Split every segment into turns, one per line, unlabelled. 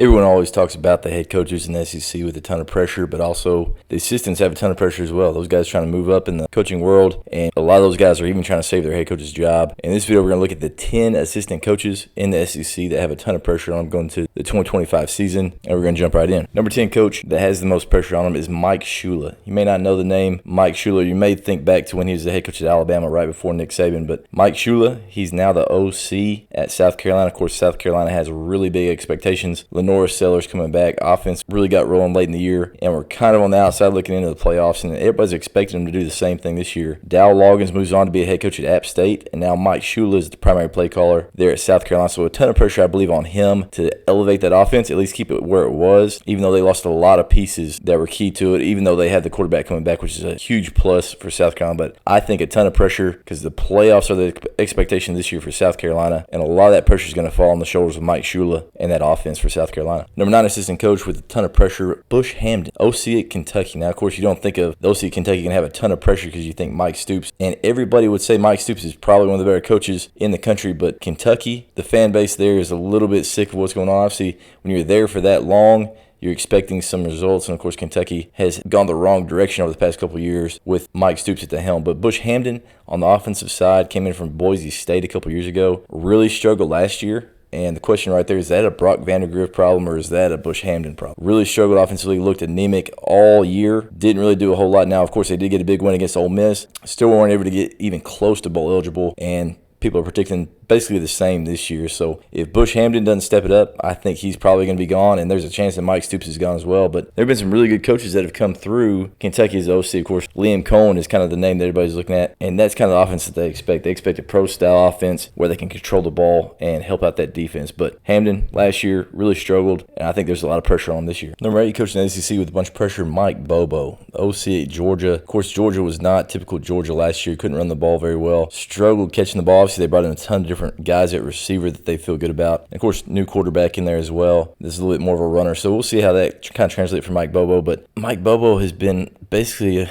Everyone always talks about the head coaches in the SEC with a ton of pressure, but also the assistants have a ton of pressure as well. Those guys trying to move up in the coaching world, and a lot of those guys are even trying to save their head coach's job. In this video, we're going to look at the 10 assistant coaches in the SEC that have a ton of pressure on them going to the 2025 season, and we're going to jump right in. Number 10 coach that has the most pressure on him is Mike Shula. You may not know the name Mike Shula. You may think back to when he was the head coach at Alabama right before Nick Saban, but Mike Shula, he's now the OC at South Carolina. Of course, South Carolina has really big expectations. Lenora Sellers coming back. Offense really got rolling late in the year, and we're kind of on the outside looking into the playoffs, and everybody's expecting them to do the same thing this year. Dow Loggins moves on to be a head coach at App State, and now Mike Shula is the primary play caller there at South Carolina. So a ton of pressure, I believe, on him to elevate that offense, at least keep it where it was, even though they lost a lot of pieces that were key to it, even though they had the quarterback coming back, which is a huge plus for South Carolina. But I think a ton of pressure because the playoffs are the expectation this year for South Carolina, and a lot of that pressure is going to fall on the shoulders of Mike Shula and that offense for South Carolina. Number 9 assistant coach with a ton of pressure, Bush Hampton, OC at Kentucky. Now, of course, you don't think of the OC at Kentucky can have a ton of pressure because you think Mike Stoops, and everybody would say Mike Stoops is probably one of the better coaches in the country, but Kentucky, the fan base there is a little bit sick of what's going on. Obviously, when you're there for that long, you're expecting some results, and of course Kentucky has gone the wrong direction over the past couple of years with Mike Stoops at the helm. But Bush Hampton on the offensive side came in from Boise State a couple of years ago, really struggled last year. And the question right there, is that a Brock Vandagriff problem or is that a Bush Hampton problem? Really struggled offensively, looked anemic all year, didn't really do a whole lot. Now, of course, they did get a big win against Ole Miss, still weren't able to get even close to bowl eligible, and people are predicting basically the same this year. So if Bush Hampton doesn't step it up, I think he's probably going to be gone, and there's a chance that Mike Stoops is gone as well. But there have been some really good coaches that have come through Kentucky's OC. Of course, Liam Cohen is kind of the name that everybody's looking at, and that's kind of the offense that they expect. They expect a pro-style offense where they can control the ball and help out that defense. But Hampton last year really struggled, and I think there's a lot of pressure on him this year. Number 8 coach in the SEC with a bunch of pressure, Mike Bobo, OC at Georgia. Of course, Georgia was not typical Georgia last year. Couldn't run the ball very well. Struggled catching the ball. Obviously, they brought in a ton of different guys at receiver that they feel good about. And of course, new quarterback in there as well. This is a little bit more of a runner. So we'll see how that kind of translates for Mike Bobo. But Mike Bobo has been basically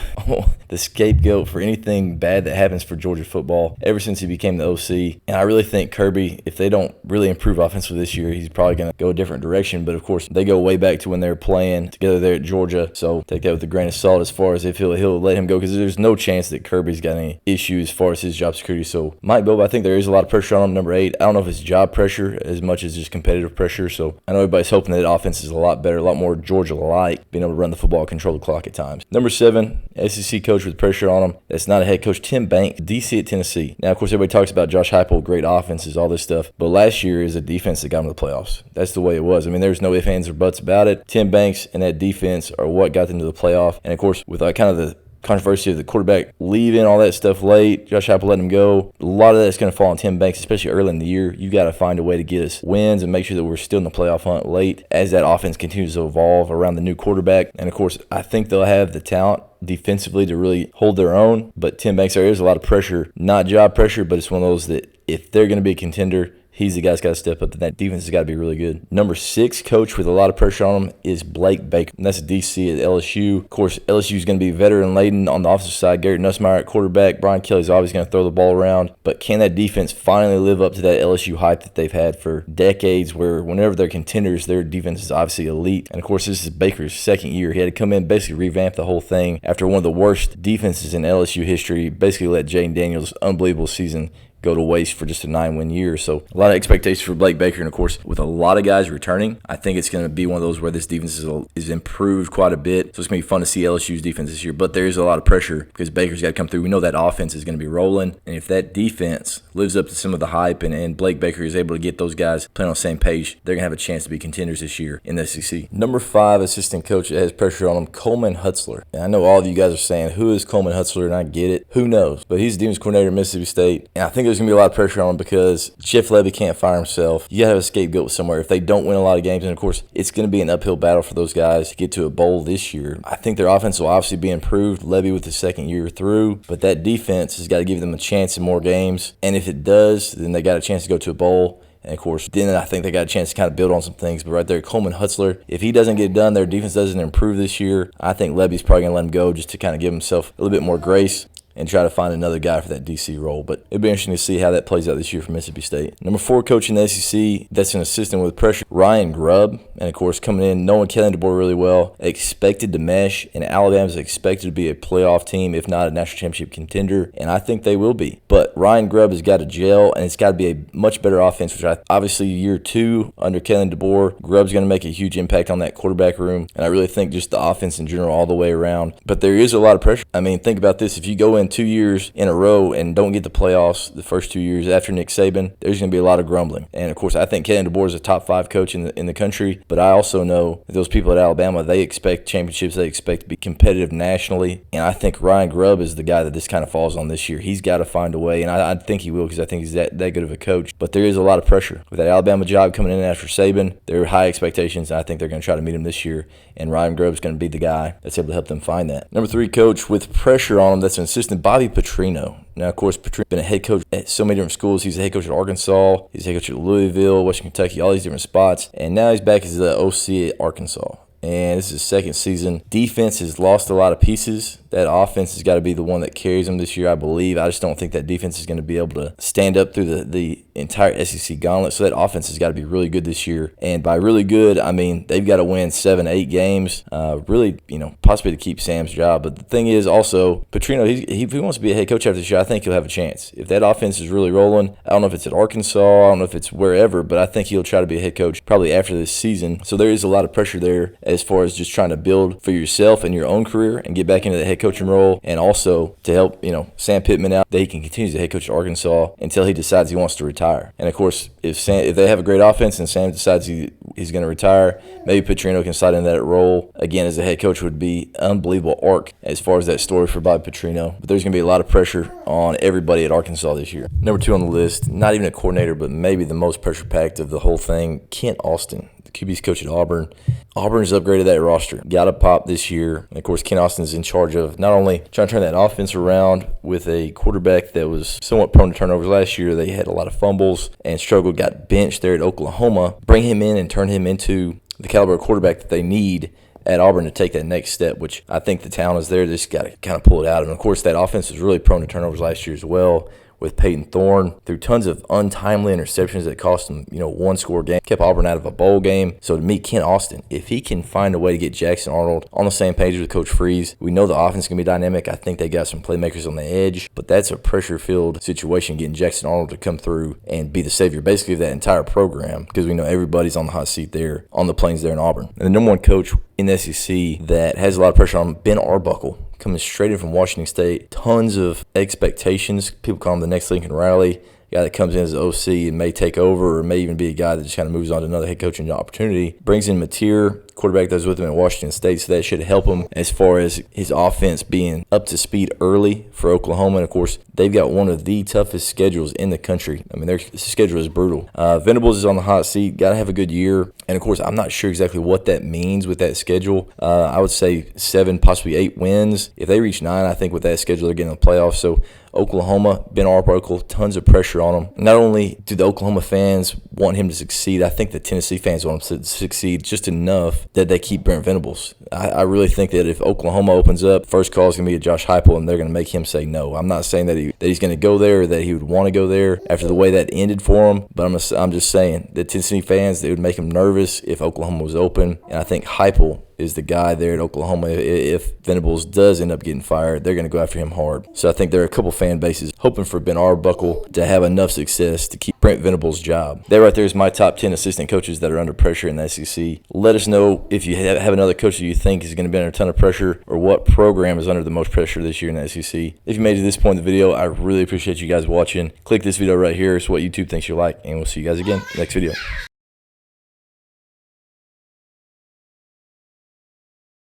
the scapegoat for anything bad that happens for Georgia football ever since he became the OC. And I really think Kirby, if they don't really improve offensively this year, he's probably going to go a different direction. But of course, they go way back to when they were playing together there at Georgia. So take that with a grain of salt as far as if he'll let him go, because there's no chance that Kirby's got any issues as far as his job security. So Mike Bobo, I think there is a lot of pressure on him. Number 8, I don't know if it's job pressure as much as just competitive pressure. So I know everybody's hoping that offense is a lot better, a lot more Georgia-like, being able to run the football, control the clock at times. Number 7, SEC coach with pressure on him. That's not a head coach, Tim Banks, DC at Tennessee. Now, of course, everybody talks about Josh Heupel, great offenses, all this stuff. But last year is a defense that got him to the playoffs. That's the way it was. I mean, there's no ifs, ands, or buts about it. Tim Banks and that defense are what got them to the playoff. And, of course, with kind of the controversy of the quarterback leaving, all that stuff late, Josh Heupel let him go. A lot of that's going to fall on Tim Banks, especially early in the year. You got to find a way to get us wins and make sure that we're still in the playoff hunt late as that offense continues to evolve around the new quarterback. And, of course, I think they'll have the talent defensively to really hold their own. But Tim Banks, there is a lot of pressure, not job pressure, but it's one of those that if they're going to be a contender, he's the guy that's got to step up, and that defense has got to be really good. Number 6 coach with a lot of pressure on him is Blake Baker. And that's DC at LSU. Of course, LSU is going to be veteran-laden on the offensive side. Garrett Nussmeier at quarterback. Brian Kelly's always going to throw the ball around. But can that defense finally live up to that LSU hype that they've had for decades, where whenever they're contenders, their defense is obviously elite? And, of course, this is Baker's second year. He had to come in, basically revamp the whole thing after one of the worst defenses in LSU history, basically let Jayden Daniels' unbelievable season go to waste for just a 9-win year. So a lot of expectations for Blake Baker. And, of course, with a lot of guys returning, I think it's going to be one of those where this defense is improved quite a bit. So it's going to be fun to see LSU's defense this year. But there is a lot of pressure because Baker's got to come through. We know that offense is going to be rolling. And if that defense lives up to some of the hype and Blake Baker is able to get those guys playing on the same page, they're going to have a chance to be contenders this year in the SEC. Number 5 assistant coach that has pressure on him, Coleman Hutler. And I know all of you guys are saying, who is Coleman Hutler? And I get it. Who knows? But he's the defense coordinator at Mississippi State. And I think there's going to be a lot of pressure on him because Jeff Lebby can't fire himself. You got to have a scapegoat somewhere if they don't win a lot of games. And, of course, it's going to be an uphill battle for those guys to get to a bowl this year. I think their offense will obviously be improved. Lebby with the second year through. But that defense has got to give them a chance in more games. And if it does, then they got a chance to go to a bowl. And, of course, then I think they got a chance to kind of build on some things. But right there, Coleman Hutler, if he doesn't get it done, their defense doesn't improve this year, I think Lebby's probably going to let him go just to kind of give himself a little bit more grace. and try to find another guy for that DC role. But it'll be interesting to see how that plays out this year for Mississippi State. Number 4 coach in the SEC, that's an assistant with pressure, Ryan Grubb. And, of course, coming in, knowing Kellen DeBoer really well, expected to mesh, and Alabama's expected to be a playoff team, if not a national championship contender, and I think they will be. But Ryan Grubb has got to gel, and it's got to be a much better offense, which obviously year 2 under Kellen DeBoer, Grubb's going to make a huge impact on that quarterback room, and I really think just the offense in general all the way around. But there is a lot of pressure. I mean, think about this. If you go in 2 years in a row and don't get the playoffs the first 2 years after Nick Saban, there's going to be a lot of grumbling. And, of course, I think Kellen DeBoer is a top 5 coach in the country, but I also know that those people at Alabama, they expect championships. They expect to be competitive nationally, and I think Ryan Grubb is the guy that this kind of falls on this year. He's got to find a way, and I think he will because I think he's that good of a coach. But there is a lot of pressure. With that Alabama job coming in after Saban, there are high expectations, and I think they're going to try to meet him this year, and Ryan Grubb is going to be the guy that's able to help them find that. Number 3 coach with pressure on him, that's an assistant, Bobby Petrino. Now, of course, Petrino's been a head coach at so many different schools. He's a head coach at Arkansas. He's a head coach at Louisville, Western Kentucky, all these different spots. And now he's back as the OC at Arkansas. And this is his second season. Defense has lost a lot of pieces. That offense has got to be the one that carries them this year, I believe. I just don't think that defense is going to be able to stand up through the entire SEC gauntlet. So that offense has got to be really good this year. And by really good, I mean they've got to win 7, 8 games, really, possibly to keep Sam's job. But the thing is also, Petrino, if he wants to be a head coach after this year, I think he'll have a chance. If that offense is really rolling, I don't know if it's at Arkansas, I don't know if it's wherever, but I think he'll try to be a head coach probably after this season. So there is a lot of pressure there as far as just trying to build for yourself and your own career and get back into the head coaching role, and also to help Sam Pittman out that he can continue as a head coach at Arkansas until he decides he wants to retire. And of course, if they have a great offense and Sam decides he's going to retire, maybe Petrino can slide in that role again as a head coach. Would be unbelievable arc as far as that story for Bobby Petrino. But there's going to be a lot of pressure on everybody at Arkansas this year. Number 2 on the list, not even a coordinator, but maybe the most pressure packed of the whole thing, Kent Austin. QB's coach at Auburn. Auburn's upgraded that roster. Got a pop this year. And, of course, Ken Austin's in charge of not only trying to turn that offense around with a quarterback that was somewhat prone to turnovers last year. They had a lot of fumbles and struggled, got benched there at Oklahoma. Bring him in and turn him into the caliber of quarterback that they need at Auburn to take that next step, which I think the talent is there. They just got to kind of pull it out. And, of course, that offense was really prone to turnovers last year as well, with Peyton Thorne, through tons of untimely interceptions that cost him, 1-score game, kept Auburn out of a bowl game. So to me, Kent Austin, if he can find a way to get Jackson Arnold on the same page with Coach Freeze, we know the offense is going to be dynamic. I think they got some playmakers on the edge, but that's a pressure-filled situation, getting Jackson Arnold to come through and be the savior basically of that entire program, because we know everybody's on the hot seat there, on the plains there in Auburn. And the number 1 coach in the SEC that has a lot of pressure on him, Ben Arbuckle, coming straight in from Washington State. Tons of expectations. People call him the next Lincoln Riley. Guy that comes in as an OC and may take over, or may even be a guy that just kind of moves on to another head coaching opportunity. Brings in Mateer, quarterback that was with him at Washington State, so that should help him as far as his offense being up to speed early for Oklahoma. And, of course, they've got one of the toughest schedules in the country. I mean, their schedule is brutal. Venables is on the hot seat. Got to have a good year. And, of course, I'm not sure exactly what that means with that schedule. I would say 7, possibly 8 wins. If they reach 9, I think with that schedule, they're getting in the playoffs. So Oklahoma, Ben Arbuckle, tons of pressure on him. Not only do the Oklahoma fans want him to succeed, I think the Tennessee fans want him to succeed just enough that they keep Brent Venables. I really think that if Oklahoma opens up, first call is going to be a Josh Heupel, and they're going to make him say no. I'm not saying that he's going to go there or that he would want to go there after the way that ended for him, but I'm just saying that Tennessee fans, they would make him nervous if Oklahoma was open, and I think Heupel is the guy there at Oklahoma. If Venables does end up getting fired, they're going to go after him hard. So I think there are a couple fan bases hoping for Ben Arbuckle to have enough success to keep Brent Venables' job. That right there is my top 10 assistant coaches that are under pressure in the SEC. Let us know if you have another coach that you think is going to be under a ton of pressure, or what program is under the most pressure this year in the SEC. If you made it to this point in the video, I really appreciate you guys watching. Click this video right here. It's what YouTube thinks you like, and we'll see you guys again next video.